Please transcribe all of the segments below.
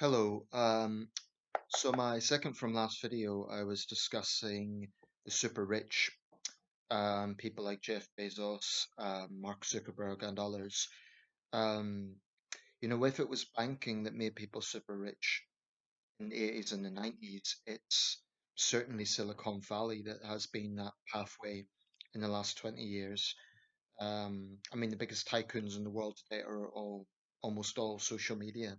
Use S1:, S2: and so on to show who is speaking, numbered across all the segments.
S1: Hello. So my second from last video, I was discussing the super rich, people like Jeff Bezos, Mark Zuckerberg, and others. Um, if it was banking that made people super rich in the 80s and the 90s, it's certainly Silicon Valley that has been that pathway in the last 20 years. I mean, the biggest tycoons in the world today are almost all social media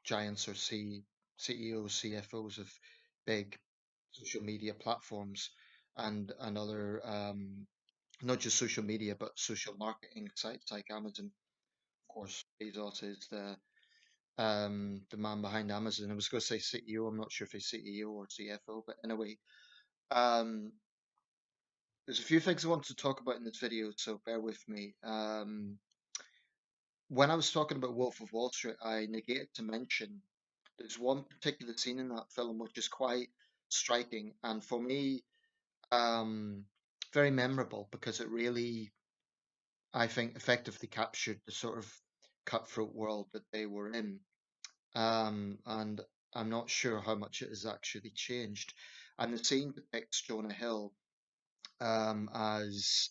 S1: giants or CEOs, CFOs of big social media platforms and other not just social media but social marketing sites like Amazon. Of course, Bezos is the man behind Amazon. I was going to say CEO. I'm not sure if he's CEO or CFO, but anyway, um, there's a few things I want to talk about in this video, so bear with me. When I was talking about Wolf of Wall Street, I negated to mention there's one particular scene in that film which is quite striking, and for me, um, very memorable because it really, I think, effectively captured the sort of cutthroat world that they were in. And I'm not sure how much it has actually changed. And the scene depicts Jonah Hill um, as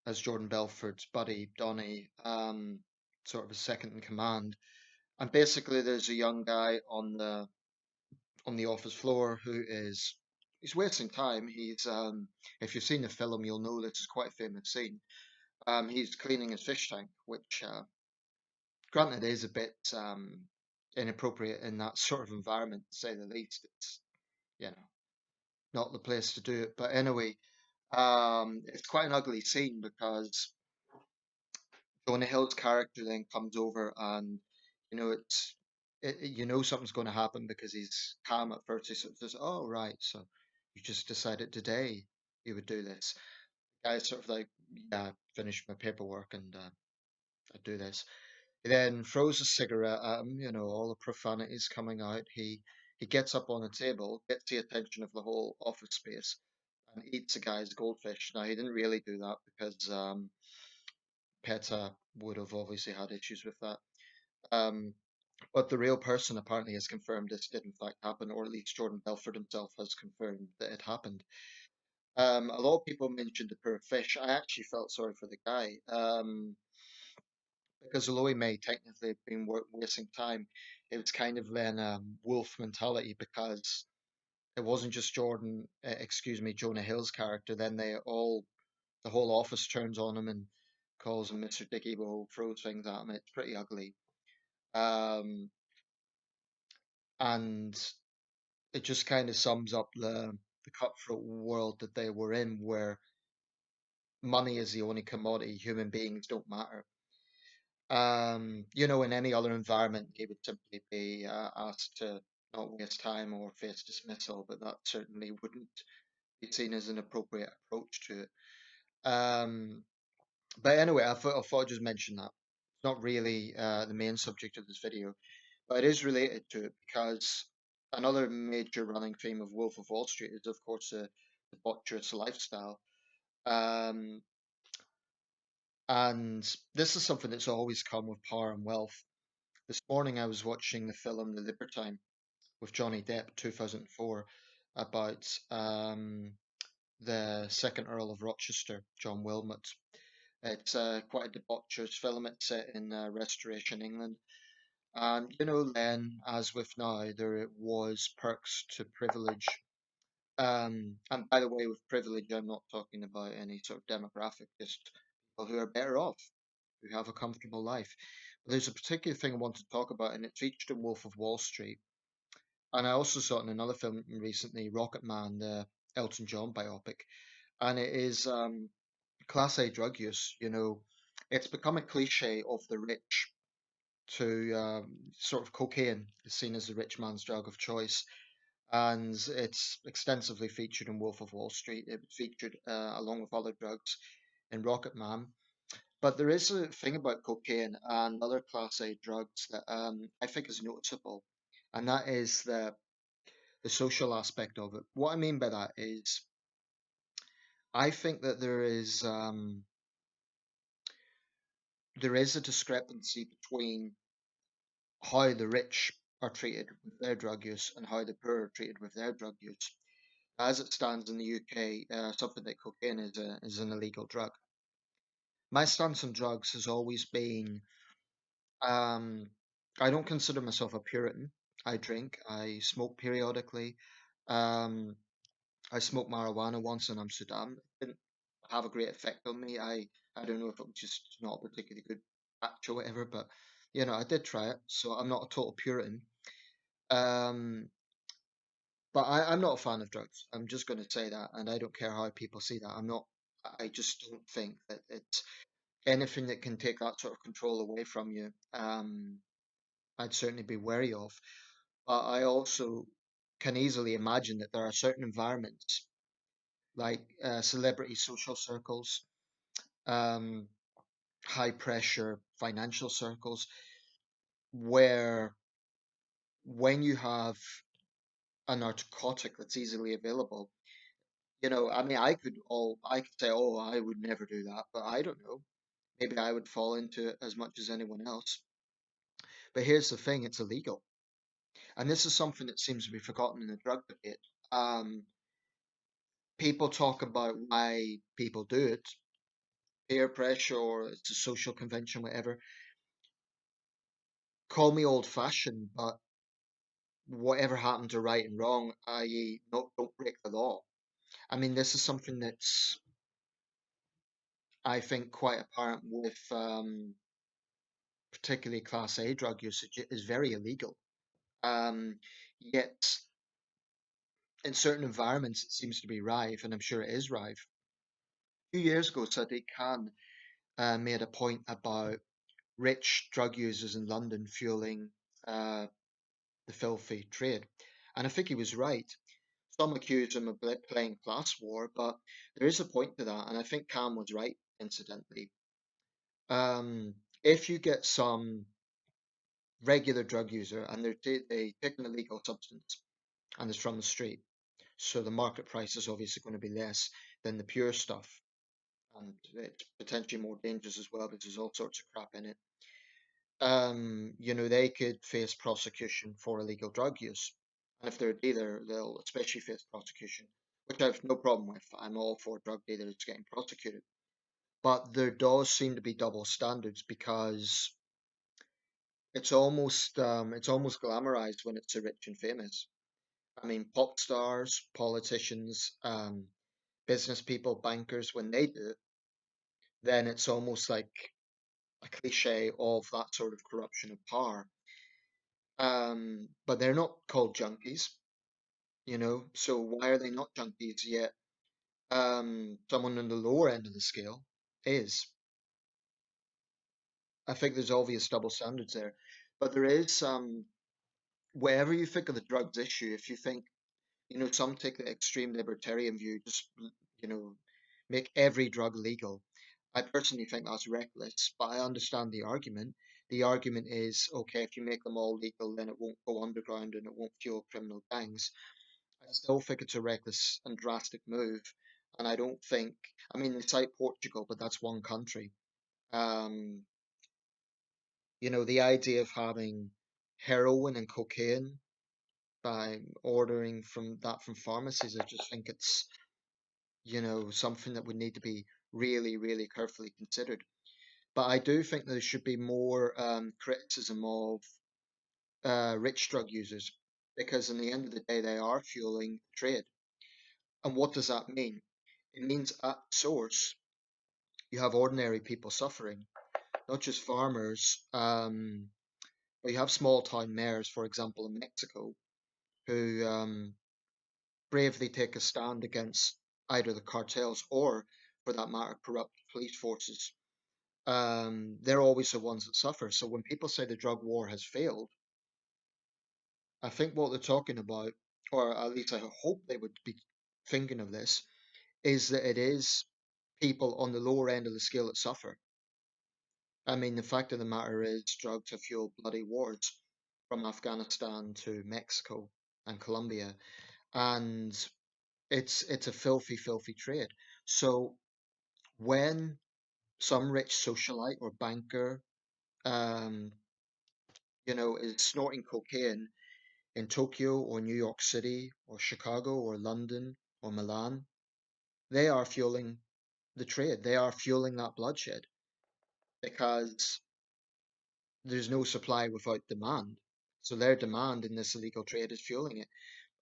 S1: as Jordan Belfort's buddy Donnie, sort of a second in command. And basically, there's a young guy on the office floor who is he's wasting time. He's if you've seen the film, you'll know this is quite a famous scene. He's cleaning his fish tank, which granted is a bit inappropriate in that sort of environment, to say the least. It's you know not the place to do it. But anyway, it's quite an ugly scene because Jonah Hill's character then comes over and it's you know something's going to happen because he's calm at first. He sort of says, "Oh right, so you just decided today you would do this." Guy's sort of like, "Yeah, finish my paperwork and I do this." He then throws a cigarette at him. All the profanities coming out. He gets up on the table, gets the attention of the whole office space, and eats the guy's goldfish. Now he didn't really do that because PETA would have obviously had issues with that. Um, but the real person apparently has confirmed this did in fact happen, or at least Jordan Belfort himself has confirmed that it happened. A lot of people mentioned the poor fish. I actually felt sorry for the guy because although he may technically have been wasting time, it was kind of then wolf mentality because it wasn't just Jonah Hill's character. Then the whole office turns on him and calls him Mr. Dicky Bo, throws things at him. It's pretty ugly. Um, and it just kind of sums up the cutthroat world that they were in, where money is the only commodity. Human beings don't matter. In any other environment, he would simply be asked to not waste time or face dismissal, but that certainly wouldn't be seen as an appropriate approach to it. Um, but anyway, I thought I'd just mention that. It's not really the main subject of this video, but it is related to it because another major running theme of Wolf of Wall Street is, of course, the debaucherous lifestyle. Um, and this is something that's always come with power and wealth. This morning I was watching the film The Libertine with Johnny Depp, 2004, about the second Earl of Rochester, John Wilmot. It's quite a debaucherous film. It's set in Restoration England. And then, as with now, there was perks to privilege. And by the way, with privilege, I'm not talking about any sort of demographic, just people who are better off, who have a comfortable life. But there's a particular thing I want to talk about, and it's featured in Wolf of Wall Street. And I also saw it in another film recently, Rocket Man, the Elton John biopic. And it is Class A drug use. It's become a cliche of the rich to sort of cocaine is seen as the rich man's drug of choice. And it's extensively featured in Wolf of Wall Street. It was featured along with other drugs in Rocket Man. But there is a thing about cocaine and other Class A drugs that I think is noticeable, and that is the social aspect of it. What I mean by that is, I think that there is a discrepancy between how the rich are treated with their drug use and how the poor are treated with their drug use. As it stands in the UK, something like cocaine is an illegal drug. My stance on drugs has always been um, I don't consider myself a Puritan. I drink, I smoke periodically. Um, I smoked marijuana once in Amsterdam. It didn't have a great effect on me. I don't know if it was just not a particularly good patch or whatever, but I did try it, so I'm not a total Puritan. Um, but I'm not a fan of drugs. I'm just going to say that, and I don't care how people see that. I'm not. I just don't think that it's anything that can take that sort of control away from you. I'd certainly be wary of. But I also can easily imagine that there are certain environments, like celebrity social circles, um, high pressure financial circles, where when you have a narcotic that's easily available, I mean, I could say, oh, I would never do that, but I don't know. Maybe I would fall into it as much as anyone else. But here's the thing, it's illegal. And this is something that seems to be forgotten in the drug debate. Um, People talk about why people do it, peer pressure, or it's a social convention, whatever. Call me old fashioned, but whatever happened to right and wrong, i.e., don't break the law. I mean, this is something that's, I think, quite apparent with particularly Class A drug usage. It is very illegal. Yet, in certain environments, it seems to be rife, and I'm sure it is rife. A few years ago, Sadiq Khan made a point about rich drug users in London fueling uh, the filthy trade. And I think he was right. Some accuse him of playing class war, but there is a point to that, and I think Cam was right, incidentally. If you get some regular drug user and they take an illegal substance and it's from the street, so the market price is obviously going to be less than the pure stuff, and it's potentially more dangerous as well because there's all sorts of crap in it. They could face prosecution for illegal drug use. And if they're a dealer, they'll especially face prosecution, which I've no problem with. I'm all for drug dealers getting prosecuted. But there does seem to be double standards because it's almost glamorized when it's the rich and famous. I mean, pop stars, politicians, business people, bankers, when they do it, then it's almost like a cliche of that sort of corruption of power. But they're not called junkies. So why are they not junkies yet? Someone on the lower end of the scale is. I think there's obvious double standards there, but there is wherever you think of the drugs issue, if you think, some take the extreme libertarian view, just you know, make every drug legal. I personally think that's reckless, but I understand the argument. The argument is okay, if you make them all legal, then it won't go underground and it won't fuel criminal gangs. I still think it's a reckless and drastic move. And I don't think, I mean, they cite Portugal, but that's one country. Um, the idea of having heroin and cocaine by ordering from pharmacies, I just think it's, something that would need to be really, really carefully considered. But I do think there should be more criticism of rich drug users because, in the end of the day, they are fueling trade. And what does that mean? It means at source, you have ordinary people suffering, not just farmers, but you have small town mayors, for example, in Mexico, who bravely take a stand against either the cartels or, for that matter, corrupt police forces. They're always the ones that suffer. So when people say the drug war has failed, I think what they're talking about, or at least I hope they would be thinking of this, is that it is people on the lower end of the scale that suffer. I mean, the fact of the matter is, drugs have fueled bloody wars from Afghanistan to Mexico and Colombia, and it's a filthy, filthy trade. So when some rich socialite or banker, um, is snorting cocaine in Tokyo or New York City or Chicago or London or Milan, they are fueling the trade. They are fueling that bloodshed because there's no supply without demand. So their demand in this illegal trade is fueling it.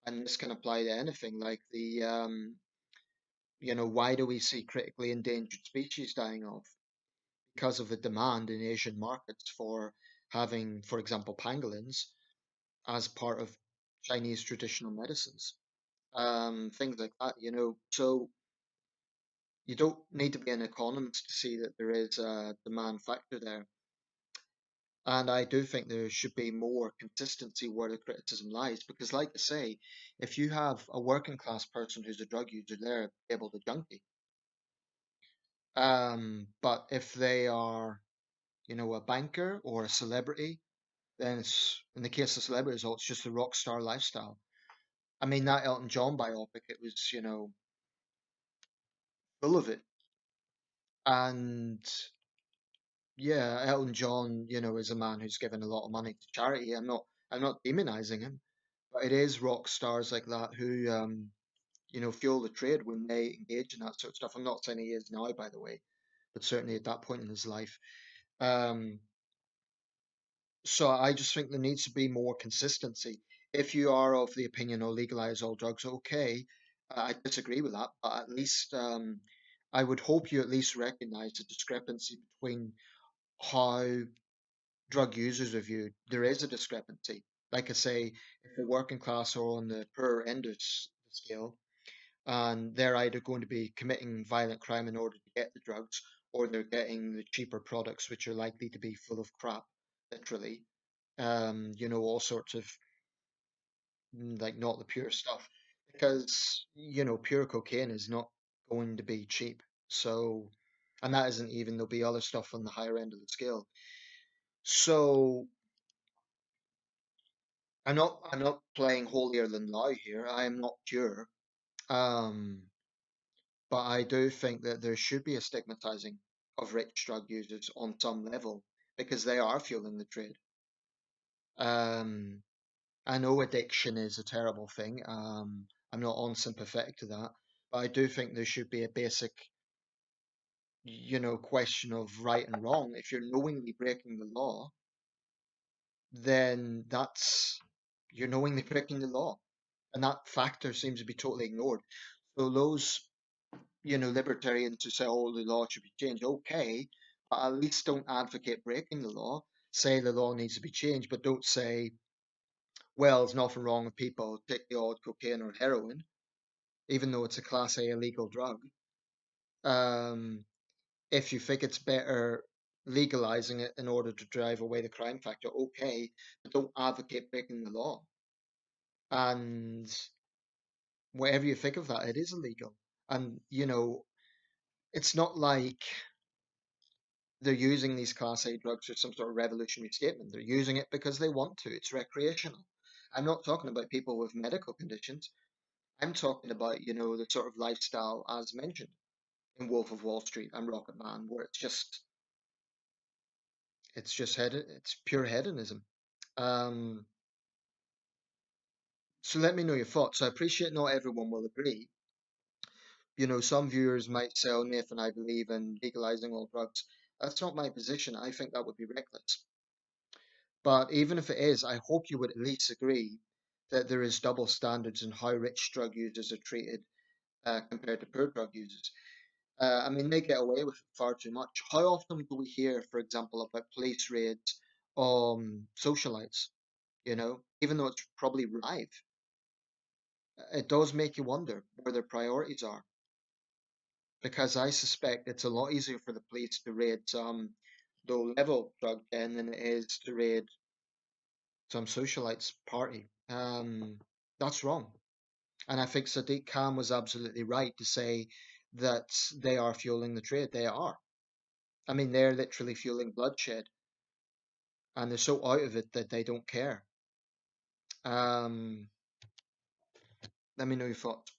S1: And this can apply to anything like why do we see critically endangered species dying off? Because of the demand in Asian markets for having, for example, pangolins as part of Chinese traditional medicines. Things like that. So you don't need to be an economist to see that there is a demand factor there. And I do think there should be more consistency where the criticism lies, because, like I say, if you have a working class person who's a drug user, they're able to junkie. But if they are, a banker or a celebrity, then it's, in the case of celebrities, it's just a rock star lifestyle. I mean, that Elton John biopic, it was, full of it. And yeah, Elton John, is a man who's given a lot of money to charity. I'm not demonizing him, but it is rock stars like that who, fuel the trade when they engage in that sort of stuff. I'm not saying he is now, by the way, but certainly at that point in his life. Um, so I just think there needs to be more consistency. If you are of the opinion, or legalize all drugs, okay, I disagree with that, but at least I would hope you at least recognize the discrepancy between how drug users are viewed. There is a discrepancy. Like I say, if the working class are on the poorer end of the scale, and they're either going to be committing violent crime in order to get the drugs, or they're getting the cheaper products, which are likely to be full of crap, literally. All sorts of like not the pure stuff, because pure cocaine is not going to be cheap. So, and that isn't even, there'll be other stuff on the higher end of the scale. So I'm not playing holier than thou here. I am not pure. Um, but I do think that there should be a stigmatizing of rich drug users on some level, because they are fueling the trade. Um, I know addiction is a terrible thing. I'm not unsympathetic to that, but I do think there should be a basic, question of right and wrong. If you're knowingly breaking the law, then you're knowingly breaking the law, and that factor seems to be totally ignored. So those, libertarians who say, "Oh, the law should be changed," okay, but at least don't advocate breaking the law. Say the law needs to be changed, but don't say, "Well, there's nothing wrong with people take the odd cocaine or heroin, even though it's a Class A illegal drug." Um, if you think it's better legalizing it in order to drive away the crime factor, okay, but don't advocate breaking the law. And whatever you think of that, it is illegal. And, it's not like they're using these Class A drugs for some sort of revolutionary statement. They're using it because they want to. It's recreational. I'm not talking about people with medical conditions. I'm talking about, the sort of lifestyle as mentioned in Wolf of Wall Street and Rocket Man, where it's pure hedonism. Um, so let me know your thoughts. I appreciate not everyone will agree. Some viewers might say, "Oh, Nathan, I believe in legalizing all drugs." That's not my position. I think that would be reckless. But even if it is, I hope you would at least agree that there is double standards in how rich drug users are treated compared to poor drug users. I mean, they get away with far too much. How often do we hear, for example, about police raids on socialites? Even though it's probably rife, it does make you wonder where their priorities are. Because I suspect it's a lot easier for the police to raid some low-level drug den than it is to raid some socialites party. That's wrong. And I think Sadiq Khan was absolutely right to say that they are fueling the trade. They are. I mean, they're literally fueling bloodshed, and they're so out of it that they don't care. Um, Let me know your thoughts.